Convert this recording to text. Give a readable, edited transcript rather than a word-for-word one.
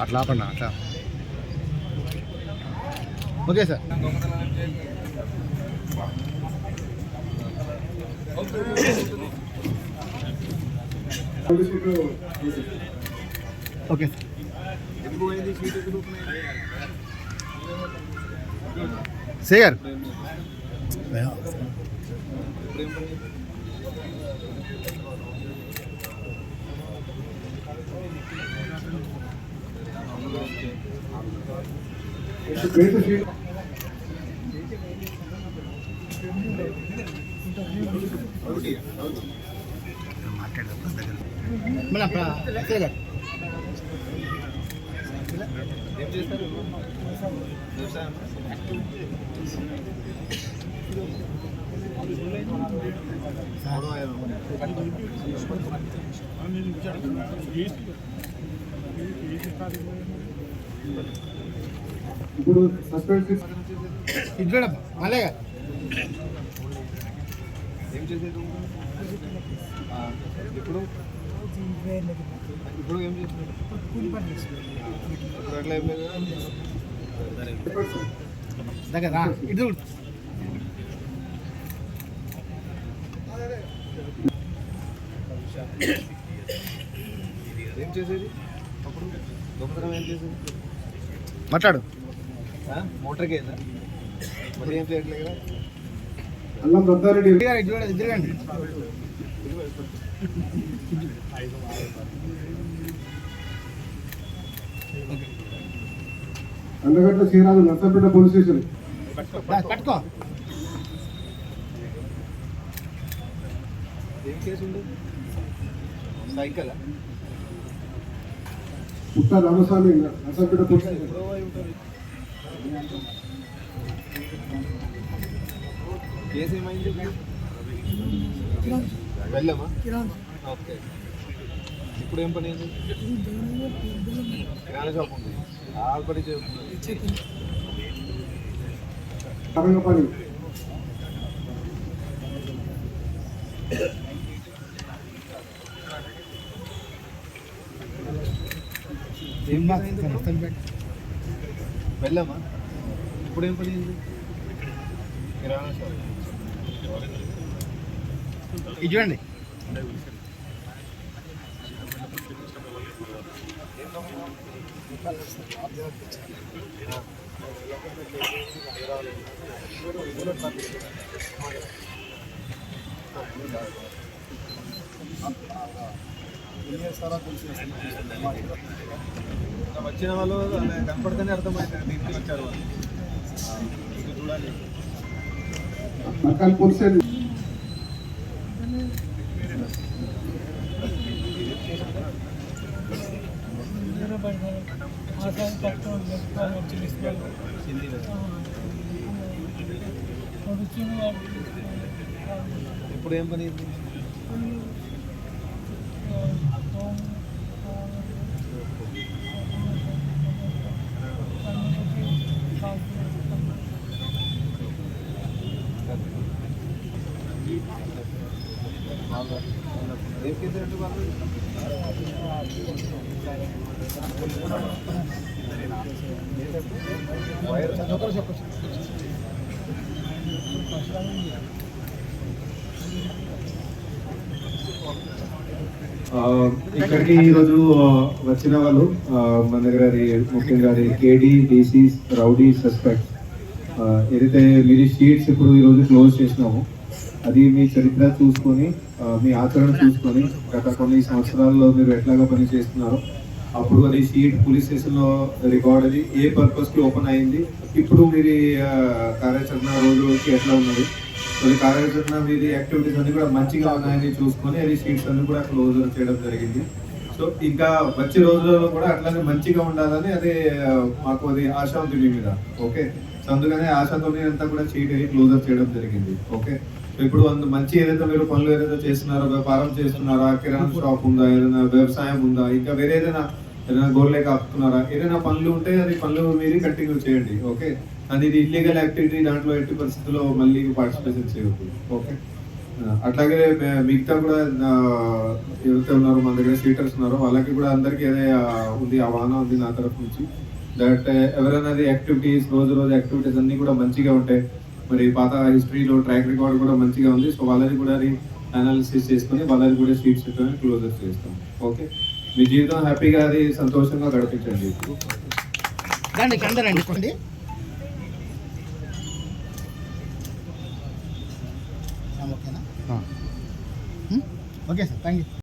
అట్లా ఆపండి అట్లా. Okay sir. Okay sir. సేయర్ ఇప్పుడు సస్పెండ్ ఇట్లా మళ్ళీ ఏం చేసేది ఇప్పుడు ఇప్పుడు ఏం చేస్తున్నారు? ఇప్పుడు అట్లా ఏం లేదు దగ్గర ఇటు ఏం చేసేది అప్పుడు దొంగతనం ఏం చేసేది? మాట్లాడు. మోటార్ కేదా మరి ఏం చేయట్లేదు కదా. అల్లం రద్దారెడ్డి తిరగండి. అందగట్ల శ్రీరాజు నర్సంపేట పోలీస్ స్టేషన్. పట్టుకో. ఏం కేసు ఉంది? సైకిల్ పుట్ట Ramaswamy Narsampet police station. Case ఏమైంది? వెళ్ళమా? ఓకే. ఇప్పుడు ఏం పని అయింది? కిరాణా షాప్ ఉంది. ఆ పని తరంగపల్లి వెళ్ళమా? ఇప్పుడు ఏం పని అయింది? కిరాణా షాప్. ఇది చూడండి. వచ్చిన వాళ్ళు కనపడితేనే అర్థమవుతుంది దీనికి వచ్చారు వాళ్ళు. చూడాలి. పోలీస్ ఇప్పుడు ఏం పని అయింది? ఏం కేసు వాళ్ళు? ఇక్కడికి ఈరోజు వచ్చిన వాళ్ళు మన దగ్గర ముఖ్యంగా కేడీ డీసీ రౌడీ సస్పెక్ట్ ఏదైతే మీరు షీట్స్ ఇప్పుడు ఈరోజు క్లోజ్ చేసినామో అది మీ చరిత్ర చూసుకొని మీ ఆచరణ చూసుకొని గత కొన్ని సంవత్సరాల్లో మీరు ఎట్లాగా పని చేస్తున్నారో అప్పుడు అది షీట్ పోలీస్ స్టేషన్లో రికార్డ్ అది ఏ పర్పస్కి ఓపెన్ అయింది, ఇప్పుడు మీరు కార్యాచరణ రోజుకి ఎట్లా ఉన్నది, అది కార్యాచరణ మీది యాక్టివిటీస్ అన్ని కూడా మంచిగా ఉన్నాయని చూసుకొని అది షీట్స్ అన్ని కూడా క్లోజ్ చేయడం జరిగింది. సో ఇంకా వచ్చే రోజులలో కూడా అట్లానే మంచిగా ఉండాలని అదే మాకు అది ఆశ ఉంది మీ మీద. ఓకే, సో అందుకనే ఆశతో అంతా కూడా షీట్ అయ్యి క్లోజర్ చేయడం జరిగింది. ఓకే, సో ఇప్పుడు మంచి ఏదైతే మీరు పనులు ఏదైతే చేస్తున్నారో, వ్యాపారం చేస్తున్నారా, కిరాణా షాప్ ఉందా, ఏదైనా వ్యవసాయం ఉందా, ఇంకా వేరే ఏదైనా గోర్లే కాపుతున్నారా, ఏదైనా పనులు ఉంటే అది పనులు మీరు కంటిన్యూ చేయండి. ఓకే, అది ఇది ఇల్లీగల్ యాక్టివిటీ దాంట్లో ఎట్టి పరిస్థితుల్లో మళ్ళీ పార్టిసిపేషన్ చేయవద్దు. ఓకే, అట్లాగే మిగతా కూడా ఎవరైతే ఉన్నారో మన దగ్గర సీటర్స్ ఉన్నారో వాళ్ళకి కూడా అందరికీ ఏదే ఉంది ఆహ్వానం ఉంది నా తరఫు నుంచి దట్ ఎవరైనా యాక్టివిటీస్ రోజు యాక్టివిటీస్ అన్ని కూడా మంచిగా ఉంటాయి. మరి పాత హిస్టరీలో ట్రాక్ రికార్డ్ కూడా మంచిగా ఉంది. సో వాళ్ళని కూడా అనాలిసిస్ చేసుకొని వాళ్ళని కూడా సీట్స్ క్లోజర్ చేస్తాం. ఓకే, మీ జీవితం హ్యాపీగా అది సంతోషంగా గడిపించండి. రండి అందరండి కొండి. ఓకేనా ఓకే సార్, థ్యాంక్ యూ.